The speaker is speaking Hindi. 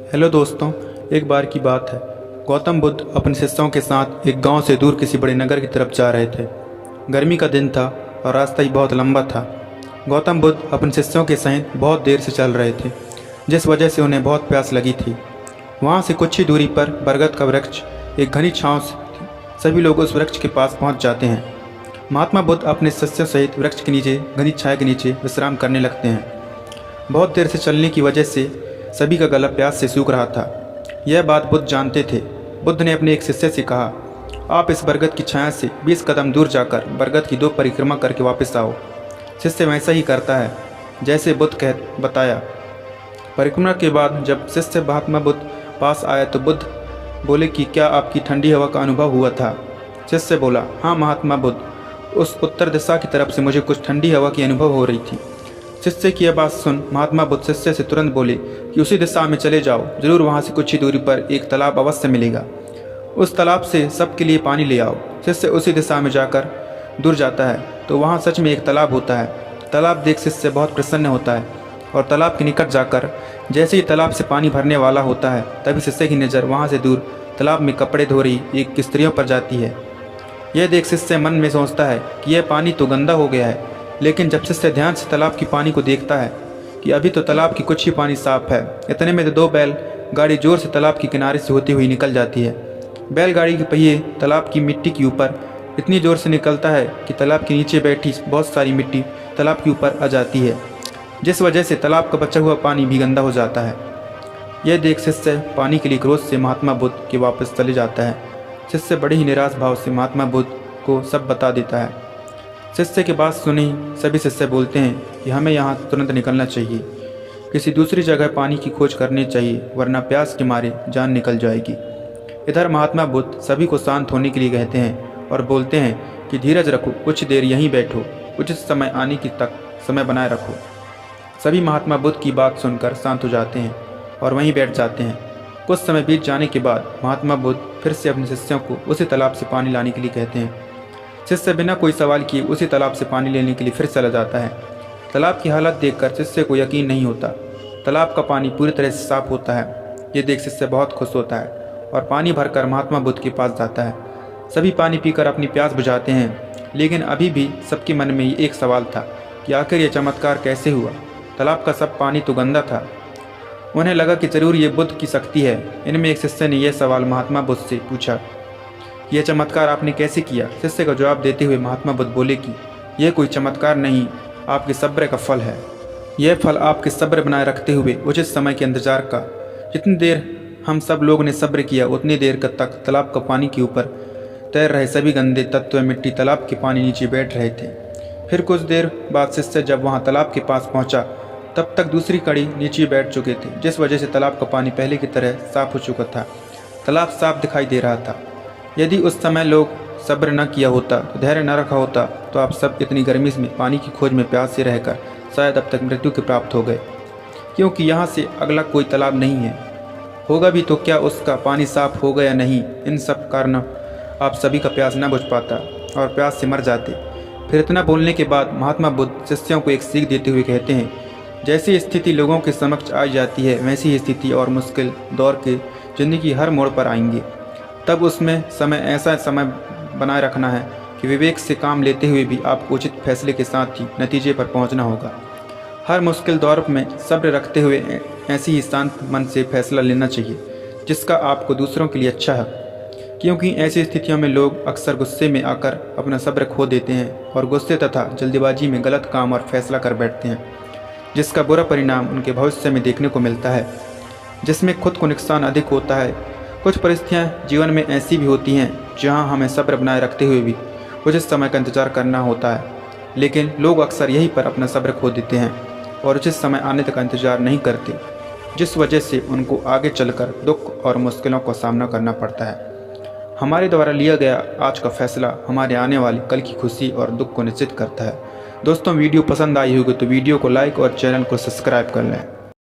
हेलो दोस्तों, एक बार की बात है। गौतम बुद्ध अपने शिष्यों के साथ एक गांव से दूर किसी बड़े नगर की तरफ जा रहे थे। गर्मी का दिन था और रास्ता ही बहुत लंबा था। गौतम बुद्ध अपने शिष्यों के सहित बहुत देर से चल रहे थे, जिस वजह से उन्हें बहुत प्यास लगी थी। वहाँ से कुछ ही दूरी पर बरगद का वृक्ष एक घनी छाँव से थी। सभी लोग उस वृक्ष के पास पहुँच जाते हैं। महात्मा बुद्ध अपने शिष्यों सहित वृक्ष के नीचे घनी छाया के नीचे विश्राम करने लगते हैं। बहुत देर से चलने की वजह से सभी का गला प्यास से सूख रहा था। यह बात बुद्ध जानते थे। बुद्ध ने अपने एक शिष्य से कहा, आप इस बरगद की छाया से 20 कदम दूर जाकर बरगद की 2 परिक्रमा करके वापस आओ। शिष्य वैसा ही करता है जैसे बुद्ध बताया। परिक्रमा के बाद जब शिष्य महात्मा बुद्ध पास आया तो बुद्ध बोले कि क्या आपकी ठंडी हवा का अनुभव हुआ था? शिष्य बोला, हाँ महात्मा बुद्ध, उस उत्तर दिशा की तरफ से मुझे कुछ ठंडी हवा की अनुभव हो रही थी। शिष्य की यह बात सुन महात्मा बुद्ध शिष्य से तुरंत बोले कि उसी दिशा में चले जाओ, जरूर वहाँ से कुछ ही दूरी पर एक तालाब अवश्य मिलेगा। उस तालाब से सबके लिए पानी ले आओ। शिष्य उसी दिशा में जाकर दूर जाता है तो वहाँ सच में एक तालाब होता है। तालाब देख शिष्य बहुत प्रसन्न होता है और तालाब के निकट जाकर जैसे ही तालाब से पानी भरने वाला होता है तभी शिष्य की नज़र वहाँ से दूर तालाब में कपड़े धो रही एक स्त्रियों पर जाती है। यह देख शिष्य मन में सोचता है कि यह पानी तो गंदा हो गया है, लेकिन जब शिष्य ध्यान से तालाब की पानी को देखता है कि अभी तो तालाब की कुछ ही पानी साफ है, इतने में तो 2 बैल गाड़ी जोर से तालाब के किनारे से होती हुई निकल जाती है। बैलगाड़ी के पहिए तालाब की मिट्टी के ऊपर इतनी जोर से निकलता है कि तालाब के नीचे बैठी बहुत सारी मिट्टी तालाब के ऊपर आ जाती है, जिस वजह से तालाब का बचा हुआ पानी भी गंदा हो जाता है। यह देख शिष्य पानी के लिए क्रोध से महात्मा बुद्ध के वापस चले जाता है। शिष्य बड़े ही निराश भाव से महात्मा बुद्ध को सब बता देता है। शिष्य की बात सुनी सभी शिष्य बोलते हैं कि हमें यहाँ तुरंत निकलना चाहिए, किसी दूसरी जगह पानी की खोज करनी चाहिए, वरना प्यास के मारे जान निकल जाएगी। इधर महात्मा बुद्ध सभी को शांत होने के लिए कहते हैं और बोलते हैं कि धीरज रखो, कुछ देर यहीं बैठो, उचित समय आने की तक समय बनाए रखो। सभी महात्मा बुद्ध की बात सुनकर शांत हो जाते हैं और वहीं बैठ जाते हैं। कुछ समय बीत जाने के बाद महात्मा बुद्ध फिर से अपने शिष्यों को उसी तालाब से पानी लाने के लिए कहते हैं। शिष्य बिना कोई सवाल किए उसी तालाब से पानी लेने के लिए फिर चला जाता है। तालाब की हालत देखकर शिष्य को यकीन नहीं होता। तालाब का पानी पूरी तरह से साफ होता है। ये देख शिष्य बहुत खुश होता है और पानी भरकर महात्मा बुद्ध के पास जाता है। सभी पानी पीकर अपनी प्यास बुझाते हैं, लेकिन अभी भी सबके मन में एक सवाल था कि आखिर यह चमत्कार कैसे हुआ? तालाब का सब पानी तो गंदा था। उन्हें लगा कि जरूर ये बुद्ध की शक्ति है। इनमें एक शिष्य ने यह सवाल महात्मा बुद्ध से पूछा, यह चमत्कार आपने कैसे किया? शिष्य का जवाब देते हुए महात्मा बुद्ध बोले कि यह कोई चमत्कार नहीं, आपके सब्र का फल है। यह फल आपके सब्र बनाए रखते हुए उचित समय के इंतजार का। जितनी देर हम सब लोगों ने सब्र किया उतनी देर तक तालाब का पानी के ऊपर तैर रहे सभी गंदे तत्व मिट्टी तालाब के पानी नीचे बैठ रहे थे। फिर कुछ देर बाद शिष्य जब वहाँ तालाब के पास पहुँचा तब तक दूसरी कड़ी नीचे बैठ चुके थे, जिस वजह से तालाब का पानी पहले की तरह साफ हो चुका था। तालाब साफ दिखाई दे रहा था। यदि उस समय लोग सब्र न किया होता, धैर्य न रखा होता, तो आप सब इतनी गर्मी में पानी की खोज में प्यास से रहकर शायद अब तक मृत्यु के प्राप्त हो गए, क्योंकि यहाँ से अगला कोई तालाब नहीं है। होगा भी तो क्या उसका पानी साफ होगा या नहीं, इन सब कारण आप सभी का प्यास न बुझ पाता और प्यास से मर जाते। फिर इतना बोलने के बाद महात्मा बुद्ध शिष्यों को एक सीख देते हुए कहते हैं, जैसी स्थिति लोगों के समक्ष आ जाती है वैसी ही स्थिति और मुश्किल दौर के जिंदगी हर मोड़ पर आएंगे। तब उसमें ऐसा समय बनाए रखना है कि विवेक से काम लेते हुए भी आपको उचित फैसले के साथ ही नतीजे पर पहुंचना होगा। हर मुश्किल दौर में सब्र रखते हुए ऐसी ही शांत मन से फैसला लेना चाहिए जिसका आपको दूसरों के लिए अच्छा है, क्योंकि ऐसी स्थितियों में लोग अक्सर गुस्से में आकर अपना सब्र खो देते हैं और गुस्से तथा जल्दबाजी में गलत काम और फैसला कर बैठते हैं, जिसका बुरा परिणाम उनके भविष्य में देखने को मिलता है, जिसमें खुद को नुकसान अधिक होता है। कुछ परिस्थितियाँ जीवन में ऐसी भी होती हैं जहां हमें सब्र बनाए रखते हुए भी उचित समय का इंतजार करना होता है, लेकिन लोग अक्सर यहीं पर अपना सब्र खो देते हैं और उचित समय आने तक का इंतजार नहीं करते, जिस वजह से उनको आगे चलकर दुख और मुश्किलों का सामना करना पड़ता है। हमारे द्वारा लिया गया आज का फैसला हमारे आने वाले कल की खुशी और दुख को निश्चित करता है। दोस्तों, वीडियो पसंद आई होगी तो वीडियो को लाइक और चैनल को सब्सक्राइब कर लें।